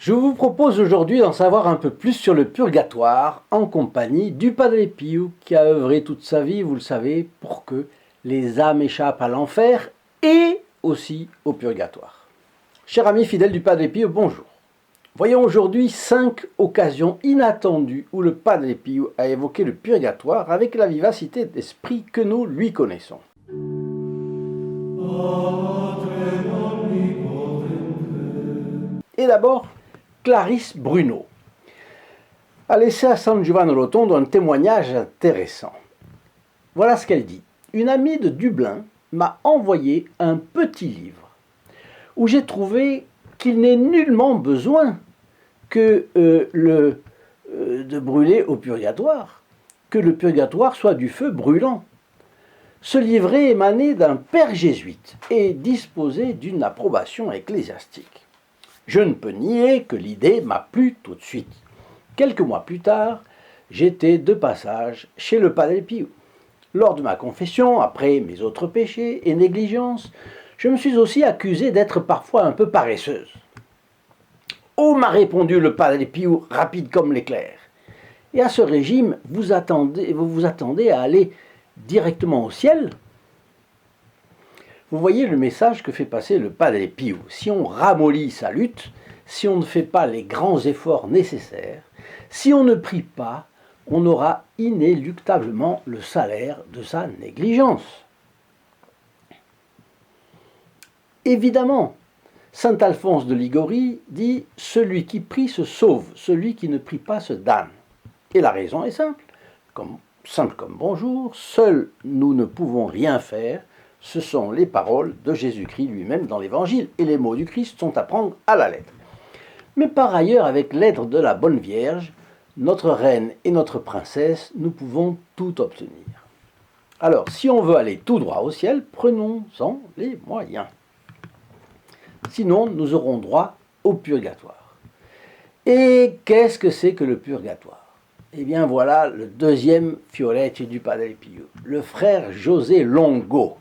Je vous propose aujourd'hui d'en savoir un peu plus sur le purgatoire en compagnie du Padre Pio qui a œuvré toute sa vie, vous le savez, pour que les âmes échappent à l'enfer et aussi au purgatoire. Chers amis fidèles du Padre Pio, bonjour. Voyons aujourd'hui 5 occasions inattendues où le Padre Pio a évoqué le purgatoire avec la vivacité d'esprit que nous lui connaissons. Et d'abord, Clarisse Bruno a laissé à San Giovanni Rotondo un témoignage intéressant. Voilà ce qu'elle dit. Une amie de Dublin m'a envoyé un petit livre où j'ai trouvé qu'il n'est nullement besoin de brûler au purgatoire, que le purgatoire soit du feu brûlant. Ce livret émanait d'un père jésuite et disposait d'une approbation ecclésiastique. Je ne peux nier que l'idée m'a plu tout de suite. Quelques mois plus tard, j'étais de passage chez le Padre Pio. Lors de ma confession, après mes autres péchés et négligences, je me suis aussi accusée d'être parfois un peu paresseuse. « Oh » m'a répondu le Padre Pio, rapide comme l'éclair. « Et à ce régime, vous vous attendez à aller directement au ciel ?» Vous voyez le message que fait passer le Padre Pio. Si on ramollit sa lutte, si on ne fait pas les grands efforts nécessaires, si on ne prie pas, on aura inéluctablement le salaire de sa négligence. Évidemment, saint Alphonse de Liguori dit « Celui qui prie se sauve, celui qui ne prie pas se damne ». Et la raison est simple comme bonjour, seuls nous ne pouvons rien faire. Ce sont les paroles de Jésus-Christ lui-même dans l'Évangile, et les mots du Christ sont à prendre à la lettre. Mais par ailleurs, avec l'aide de la Bonne Vierge, notre reine et notre princesse, nous pouvons tout obtenir. Alors, si on veut aller tout droit au ciel, prenons-en les moyens. Sinon, nous aurons droit au purgatoire. Et qu'est-ce que c'est que le purgatoire ? Eh bien voilà le deuxième fioretto du Padre Pio, le frère José Longo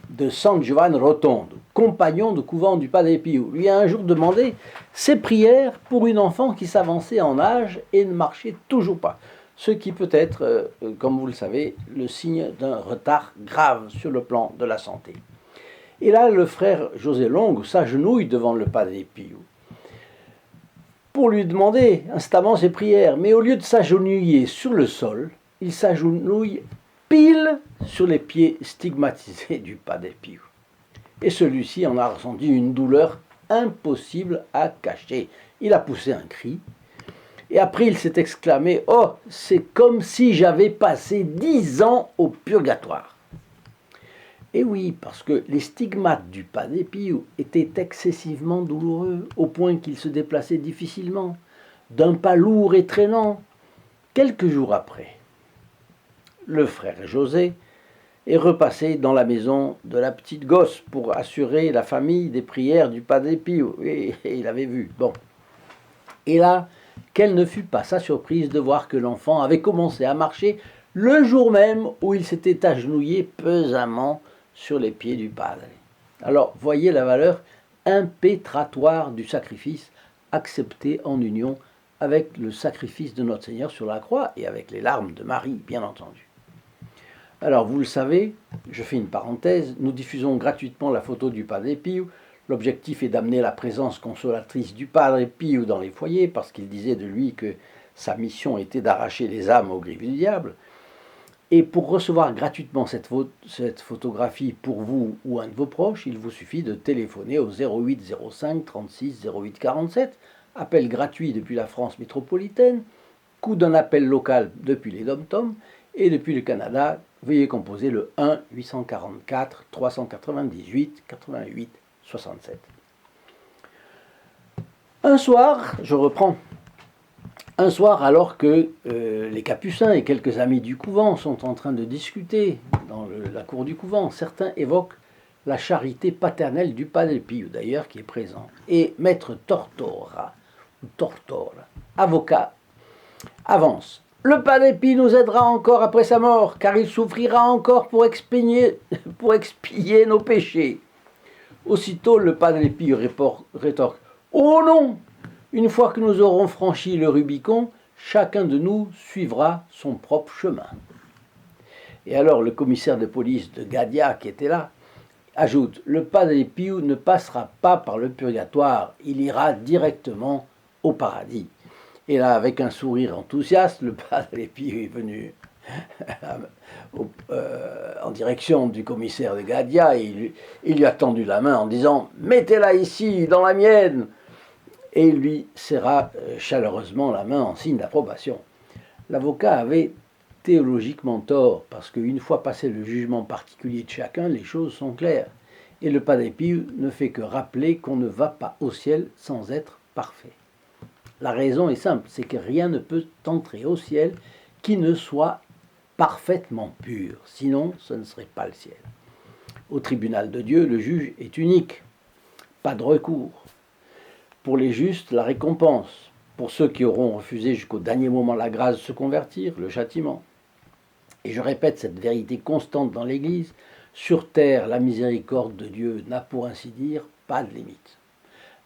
de San Giovanni Rotondo, compagnon de couvent du Padre Pio, lui a un jour demandé ses prières pour une enfant qui s'avançait en âge et ne marchait toujours pas, ce qui peut être, comme vous le savez, le signe d'un retard grave sur le plan de la santé. Et là, le frère José Longo s'agenouille devant le Padre Pio pour lui demander instamment ses prières, mais au lieu de s'agenouiller sur le sol, il s'agenouille pile sur les pieds stigmatisés du Padre Pio. Et celui-ci en a ressenti une douleur impossible à cacher. Il a poussé un cri, et après il s'est exclamé « Oh, c'est comme si j'avais passé 10 ans au purgatoire !» Et oui, parce que les stigmates du Padre Pio étaient excessivement douloureux, au point qu'il se déplaçait difficilement, d'un pas lourd et traînant. Quelques jours après, le frère José est repassé dans la maison de la petite gosse pour assurer la famille des prières du Padre Pio. Et il avait vu. Bon. Et là, quelle ne fut pas sa surprise de voir que l'enfant avait commencé à marcher le jour même où il s'était agenouillé pesamment sur les pieds du Padre. Alors, voyez la valeur impétratoire du sacrifice accepté en union avec le sacrifice de notre Seigneur sur la croix et avec les larmes de Marie, bien entendu. Alors, vous le savez, je fais une parenthèse, nous diffusons gratuitement la photo du Padre Pio. L'objectif est d'amener la présence consolatrice du Padre Pio dans les foyers, parce qu'il disait de lui que sa mission était d'arracher les âmes aux griffes du diable. Et pour recevoir gratuitement cette photographie pour vous ou un de vos proches, il vous suffit de téléphoner au 08 05 36 08 47, appel gratuit depuis la France métropolitaine, coût d'un appel local depuis les DOM-TOM, et depuis le Canada, veuillez composer le 1 844 398 88 67. Un soir, je reprends. Un soir, alors que les capucins et quelques amis du couvent sont en train de discuter dans la cour du couvent, certains évoquent la charité paternelle du Padre Pio, d'ailleurs, qui est présent. Et maître Tortora, avocat, avance. Le Padre Pio nous aidera encore après sa mort, car il souffrira encore pour expier nos péchés. Aussitôt, le Padre Pio rétorque « Oh non ! Une fois que nous aurons franchi le Rubicon, chacun de nous suivra son propre chemin. Et alors le commissaire de police de Gadya, qui était là, ajoute, le Padre Pio ne passera pas par le purgatoire, il ira directement au paradis. Et là, avec un sourire enthousiaste, le Padre Pio est venu en direction du commissaire de Gadya, et il lui a tendu la main en disant « Mettez-la ici, dans la mienne !» Et il lui serra chaleureusement la main en signe d'approbation. L'avocat avait théologiquement tort, parce qu'une fois passé le jugement particulier de chacun, les choses sont claires. Et le Padre Pio ne fait que rappeler qu'on ne va pas au ciel sans être parfait. La raison est simple, c'est que rien ne peut entrer au ciel qui ne soit parfaitement pur, sinon ce ne serait pas le ciel. Au tribunal de Dieu, le juge est unique, pas de recours. Pour les justes, la récompense. Pour ceux qui auront refusé jusqu'au dernier moment la grâce de se convertir, le châtiment. Et je répète cette vérité constante dans l'Église, sur terre, la miséricorde de Dieu n'a pour ainsi dire pas de limite.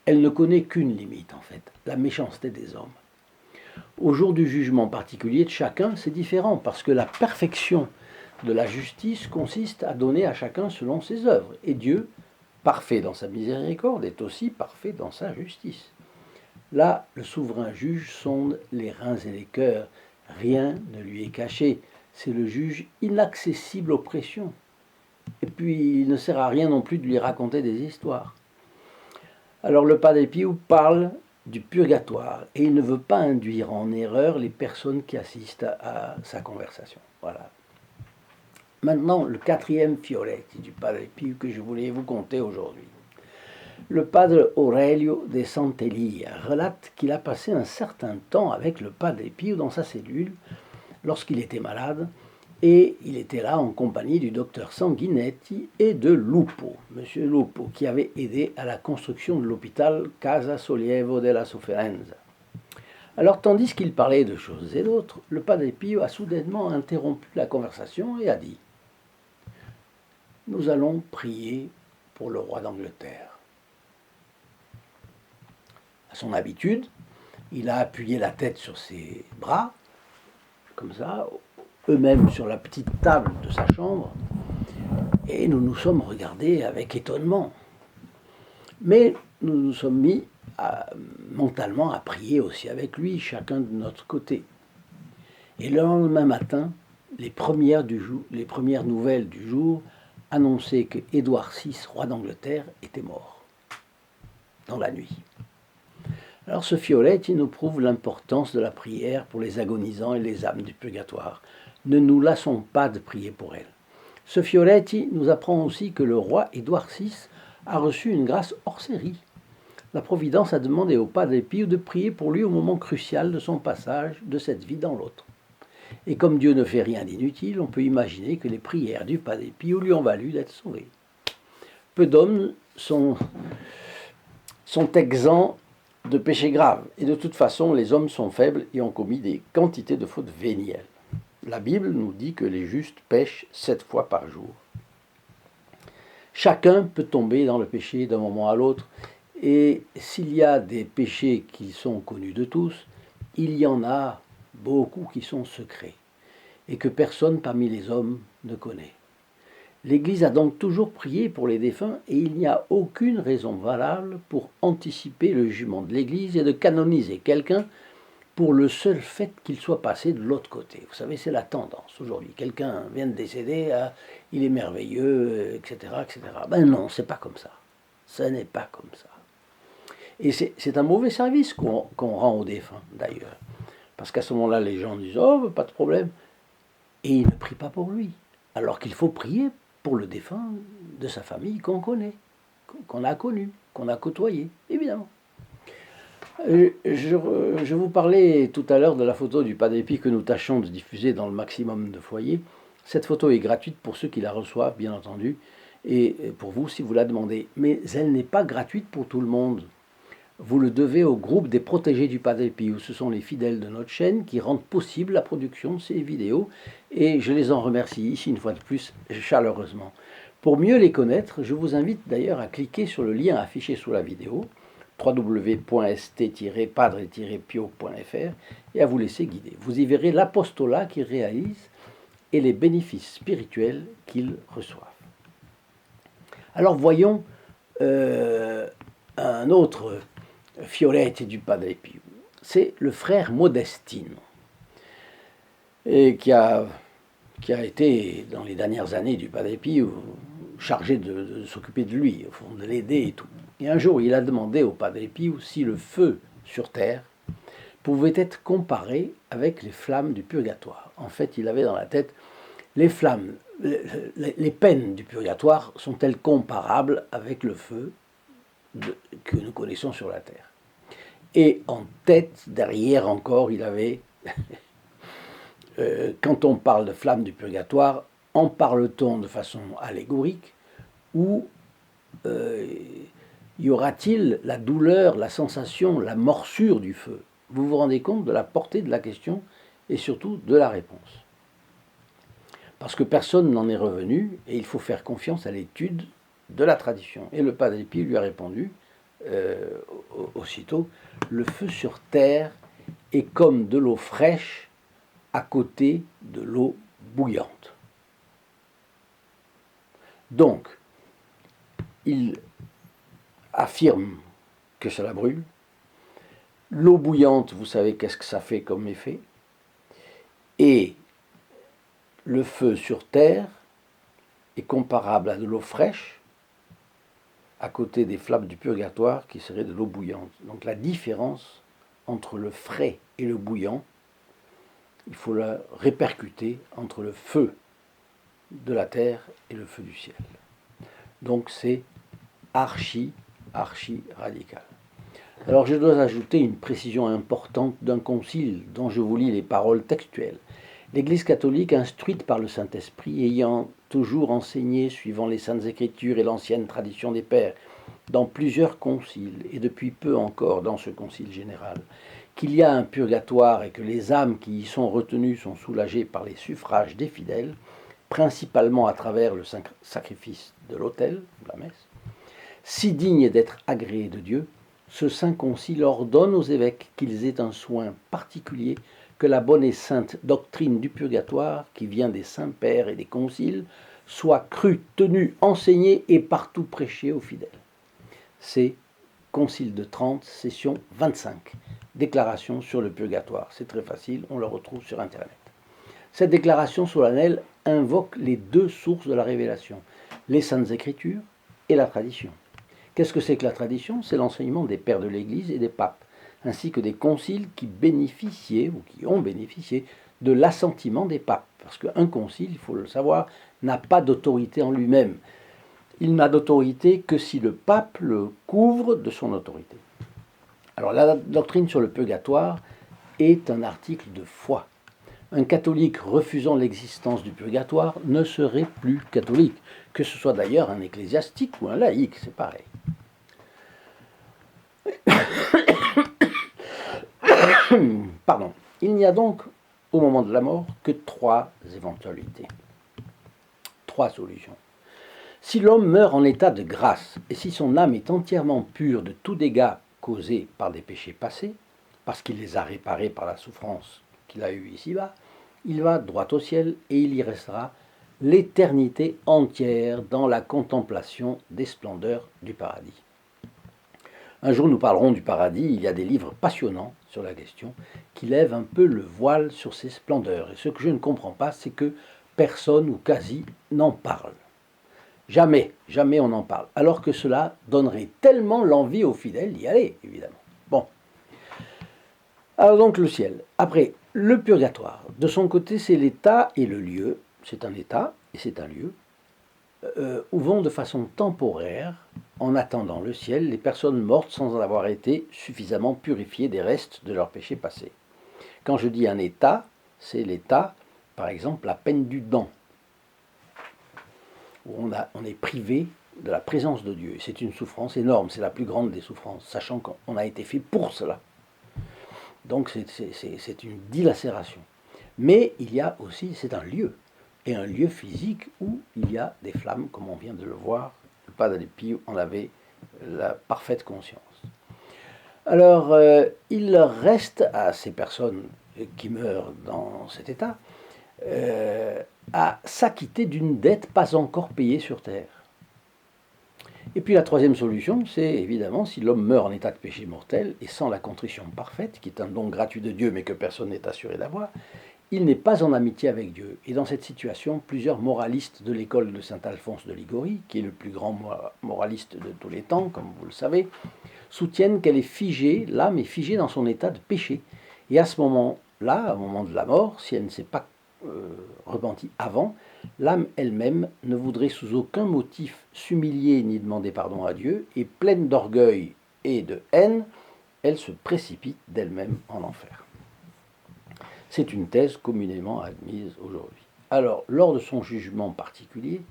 Elle ne connaît qu'une limite en fait, la méchanceté des hommes. Au jour du jugement particulier de chacun, c'est différent, parce que la perfection de la justice consiste à donner à chacun selon ses œuvres. Et Dieu, parfait dans sa miséricorde, est aussi parfait dans sa justice. Là, le souverain juge sonde les reins et les cœurs. Rien ne lui est caché. C'est le juge inaccessible aux pressions. Et puis, il ne sert à rien non plus de lui raconter des histoires. Alors, le Padre Pio parle du purgatoire et il ne veut pas induire en erreur les personnes qui assistent à sa conversation. Voilà. Maintenant, le quatrième fioletti du Padre Pio que je voulais vous conter aujourd'hui. Le Padre Aurelio de Sant'Elia relate qu'il a passé un certain temps avec le Padre Pio dans sa cellule lorsqu'il était malade, et il était là en compagnie du docteur Sanguinetti et de Lupo, monsieur Lupo, qui avait aidé à la construction de l'hôpital Casa Sollievo della Sofferenza. Alors, tandis qu'il parlait de choses et d'autres, le Padre Pio a soudainement interrompu la conversation et a dit « Nous allons prier pour le roi d'Angleterre. » À son habitude, il a appuyé la tête sur ses bras, comme ça, eux-mêmes sur la petite table de sa chambre, et nous nous sommes regardés avec étonnement. Mais nous nous sommes mis mentalement à prier aussi avec lui, chacun de notre côté. Et le lendemain matin, les premières nouvelles du jour annonçaient que Édouard VI, roi d'Angleterre, était mort dans la nuit. Alors ce fioletti nous prouve l'importance de la prière pour les agonisants et les âmes du purgatoire. Ne nous lassons pas de prier pour elles. Ce fioletti nous apprend aussi que le roi Édouard VI a reçu une grâce hors série. La Providence a demandé au Padre Pio de prier pour lui au moment crucial de son passage de cette vie dans l'autre. Et comme Dieu ne fait rien d'inutile, on peut imaginer que les prières du Padre Pio lui ont valu d'être sauvé. Peu d'hommes sont exempts de péchés graves. Et de toute façon, les hommes sont faibles et ont commis des quantités de fautes vénielles. La Bible nous dit que les justes pêchent 7 fois par jour. Chacun peut tomber dans le péché d'un moment à l'autre. Et s'il y a des péchés qui sont connus de tous, il y en a beaucoup qui sont secrets et que personne parmi les hommes ne connaît. L'Église a donc toujours prié pour les défunts et il n'y a aucune raison valable pour anticiper le jugement de l'Église et de canoniser quelqu'un pour le seul fait qu'il soit passé de l'autre côté. Vous savez, c'est la tendance aujourd'hui. Quelqu'un vient de décéder, il est merveilleux, etc., etc. Ben non, c'est pas comme ça. Ce n'est pas comme ça. Et c'est un mauvais service qu'on rend aux défunts, d'ailleurs. Parce qu'à ce moment-là, les gens disent « Oh, pas de problème ». Et ils ne prient pas pour lui. Alors qu'il faut prier pour le défunt de sa famille qu'on connaît, qu'on a connu, qu'on a côtoyé, évidemment. Je vous parlais tout à l'heure de la photo du Padre Pio que nous tâchons de diffuser dans le maximum de foyers. Cette photo est gratuite pour ceux qui la reçoivent, bien entendu, et pour vous si vous la demandez. Mais elle n'est pas gratuite pour tout le monde. Vous le devez au groupe des protégés du Padre Pio. Ce sont les fidèles de notre chaîne qui rendent possible la production de ces vidéos et je les en remercie ici une fois de plus chaleureusement. Pour mieux les connaître, je vous invite d'ailleurs à cliquer sur le lien affiché sous la vidéo www.st-padre-pio.fr et à vous laisser guider. Vous y verrez l'apostolat qu'il réalise et les bénéfices spirituels qu'ils reçoivent. Alors voyons un autre fioretto du Padre Pio. C'est le frère Modestino, et qui a été, dans les dernières années du Padre Pio, chargé de s'occuper de lui, au fond, de l'aider et tout. Et un jour, il a demandé au Padre Pio si le feu sur terre pouvait être comparé avec les flammes du purgatoire. En fait, il avait dans la tête les flammes, les peines du purgatoire sont-elles comparables avec le feu que nous connaissons sur la terre? Et en tête, derrière encore, il avait, quand on parle de flammes du purgatoire, en parle-t-on de façon allégorique ou y aura-t-il la douleur, la sensation, la morsure du feu? Vous vous rendez compte de la portée de la question et surtout de la réponse. Parce que personne n'en est revenu et il faut faire confiance à l'étude de la tradition. Et le Padre Pio lui a répondu aussitôt, le feu sur terre est comme de l'eau fraîche à côté de l'eau bouillante. Donc, il affirme que cela brûle. L'eau bouillante, vous savez qu'est-ce que ça fait comme effet. Et le feu sur terre est comparable à de l'eau fraîche à côté des flammes du purgatoire qui seraient de l'eau bouillante. Donc la différence entre le frais et le bouillant, il faut la répercuter entre le feu de la terre et le feu du ciel. Donc c'est archi radical. Alors je dois ajouter une précision importante d'un concile dont je vous lis les paroles textuelles. L'Église catholique, instruite par le Saint-Esprit, ayant toujours enseigné, suivant les Saintes Écritures et l'ancienne tradition des pères, dans plusieurs conciles, et depuis peu encore dans ce concile général, qu'il y a un purgatoire et que les âmes qui y sont retenues sont soulagées par les suffrages des fidèles, principalement à travers le sacrifice de l'autel, la messe, si digne d'être agréé de Dieu, ce Saint Concile ordonne aux évêques qu'ils aient un soin particulier que la bonne et sainte doctrine du purgatoire, qui vient des saints pères et des conciles, soit crue, tenue, enseignée et partout prêchée aux fidèles. C'est Concile de Trente, session 25, déclaration sur le purgatoire. C'est très facile, on le retrouve sur Internet. Cette déclaration solennelle invoque les deux sources de la révélation, les Saintes Écritures et la tradition. Qu'est-ce que c'est que la tradition? C'est l'enseignement des pères de l'Église et des papes, ainsi que des conciles qui bénéficiaient ou qui ont bénéficié de l'assentiment des papes. Parce qu'un concile, il faut le savoir, n'a pas d'autorité en lui-même. Il n'a d'autorité que si le pape le couvre de son autorité. Alors la doctrine sur le purgatoire est un article de foi. Un catholique refusant l'existence du purgatoire ne serait plus catholique, que ce soit d'ailleurs un ecclésiastique ou un laïc, c'est pareil. Pardon. Il n'y a donc, au moment de la mort, que trois éventualités, trois solutions. Si l'homme meurt en état de grâce, et si son âme est entièrement pure de tout dégât causé par des péchés passés, parce qu'il les a réparés par la souffrance qu'il a eue ici-bas, il va droit au ciel et il y restera l'éternité entière dans la contemplation des splendeurs du paradis. Un jour nous parlerons du paradis, il y a des livres passionnants sur la question qui lèvent un peu le voile sur ces splendeurs. Et ce que je ne comprends pas, c'est que personne ou quasi n'en parle. Jamais on en parle. Alors que cela donnerait tellement l'envie aux fidèles d'y aller, évidemment. Bon. Alors donc le ciel. Après, le purgatoire. De son côté, c'est l'état et le lieu. C'est un état et c'est un lieu. Où vont de façon temporaire, en attendant le ciel, les personnes mortes sans en avoir été suffisamment purifiées des restes de leurs péchés passés. Quand je dis un état, c'est l'état, par exemple, la peine du dent, où on est privé de la présence de Dieu. C'est une souffrance énorme, c'est la plus grande des souffrances, sachant qu'on a été fait pour cela. Donc c'est une dilacération. Mais il y a aussi, c'est un lieu, et un lieu physique où il y a des flammes, comme on vient de le voir. Le Padre Pio en avait la parfaite conscience. Alors, il reste à ces personnes qui meurent dans cet état à s'acquitter d'une dette pas encore payée sur terre. Et puis la troisième solution, c'est évidemment si l'homme meurt en état de péché mortel et sans la contrition parfaite, qui est un don gratuit de Dieu mais que personne n'est assuré d'avoir, il n'est pas en amitié avec Dieu. Et dans cette situation, plusieurs moralistes de l'école de saint Alphonse de Liguori, qui est le plus grand moraliste de tous les temps, comme vous le savez, soutiennent qu'elle est figée, l'âme est figée dans son état de péché. Et à ce moment-là, au moment de la mort, si elle ne s'est pas repentie avant, l'âme elle-même ne voudrait sous aucun motif s'humilier ni demander pardon à Dieu, et pleine d'orgueil et de haine, elle se précipite d'elle-même en enfer. C'est une thèse communément admise aujourd'hui. Alors, lors de son jugement particulier,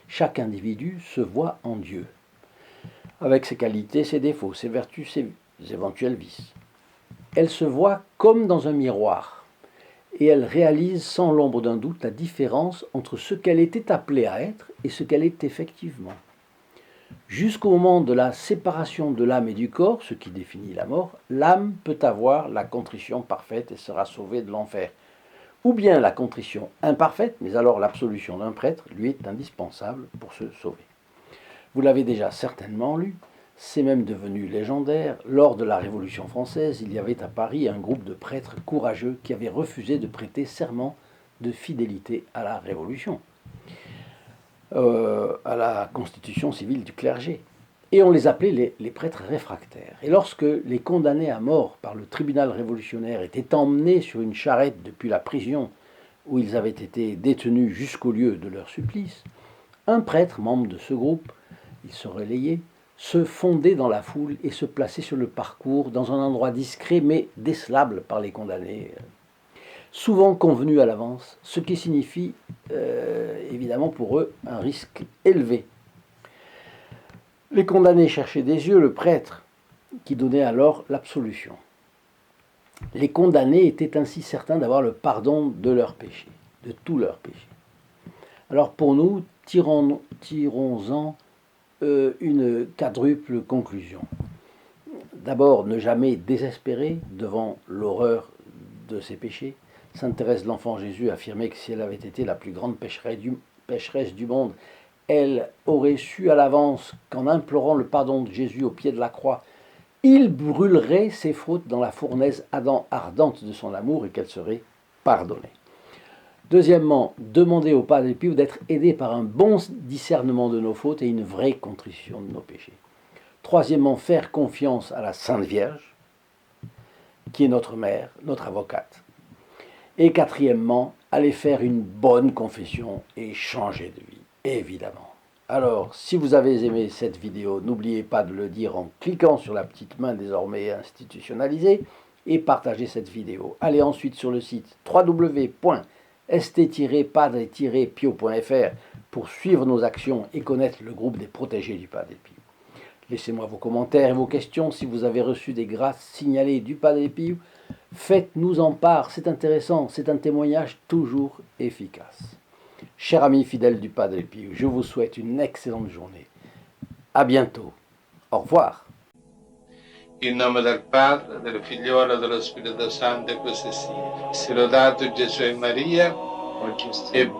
chaque individu se voit en Dieu, avec ses qualités, ses défauts, ses vertus, ses éventuels vices. Elle se voit comme dans un miroir, et elle réalise sans l'ombre d'un doute la différence entre ce qu'elle était appelée à être et ce qu'elle est effectivement. Jusqu'au moment de la séparation de l'âme et du corps, ce qui définit la mort, l'âme peut avoir la contrition parfaite et sera sauvée de l'enfer. Ou bien la contrition imparfaite, mais alors l'absolution d'un prêtre lui est indispensable pour se sauver. Vous l'avez déjà certainement lu, c'est même devenu légendaire. Lors de la Révolution française, il y avait à Paris un groupe de prêtres courageux qui avaient refusé de prêter serment de fidélité à la Révolution, à la constitution civile du clergé. Et on les appelait les prêtres réfractaires. Et lorsque les condamnés à mort par le tribunal révolutionnaire étaient emmenés sur une charrette depuis la prison où ils avaient été détenus jusqu'au lieu de leur supplice, un prêtre, membre de ce groupe, il se relayait, se fondait dans la foule et se plaçait sur le parcours dans un endroit discret mais décelable par les condamnés, souvent convenu à l'avance, ce qui signifie évidemment pour eux un risque élevé. Les condamnés cherchaient des yeux le prêtre qui donnait alors l'absolution. Les condamnés étaient ainsi certains d'avoir le pardon de leurs péchés, de tous leurs péchés. Alors pour nous, tirons-en une quadruple conclusion. D'abord, ne jamais désespérer devant l'horreur de ses péchés. Sainte Thérèse de l'Enfant Jésus affirmait que si elle avait été la plus grande pécheresse du monde, elle aurait su à l'avance qu'en implorant le pardon de Jésus au pied de la croix, il brûlerait ses fautes dans la fournaise ardente de son amour et qu'elle serait pardonnée. Deuxièmement, demander au Padre Pio d'être aidé par un bon discernement de nos fautes et une vraie contrition de nos péchés. Troisièmement, faire confiance à la Sainte Vierge, qui est notre mère, notre avocate. Et quatrièmement, aller faire une bonne confession et changer de vie, évidemment. Alors, si vous avez aimé cette vidéo, n'oubliez pas de le dire en cliquant sur la petite main désormais institutionnalisée et partagez cette vidéo. Allez ensuite sur le site www.st-padre-pio.fr pour suivre nos actions et connaître le groupe des protégés du Padre Pio. Laissez-moi vos commentaires et vos questions si vous avez reçu des grâces signalées du Padre Pio. Faites-nous en part, c'est intéressant, c'est un témoignage toujours efficace. Chers amis fidèles du Padre Pio, je vous souhaite une excellente journée. À bientôt. Au revoir. In nome del Padre, del Figliolo e dello Spirito Santo, e così sia. Sia lodato Gesù e Maria, e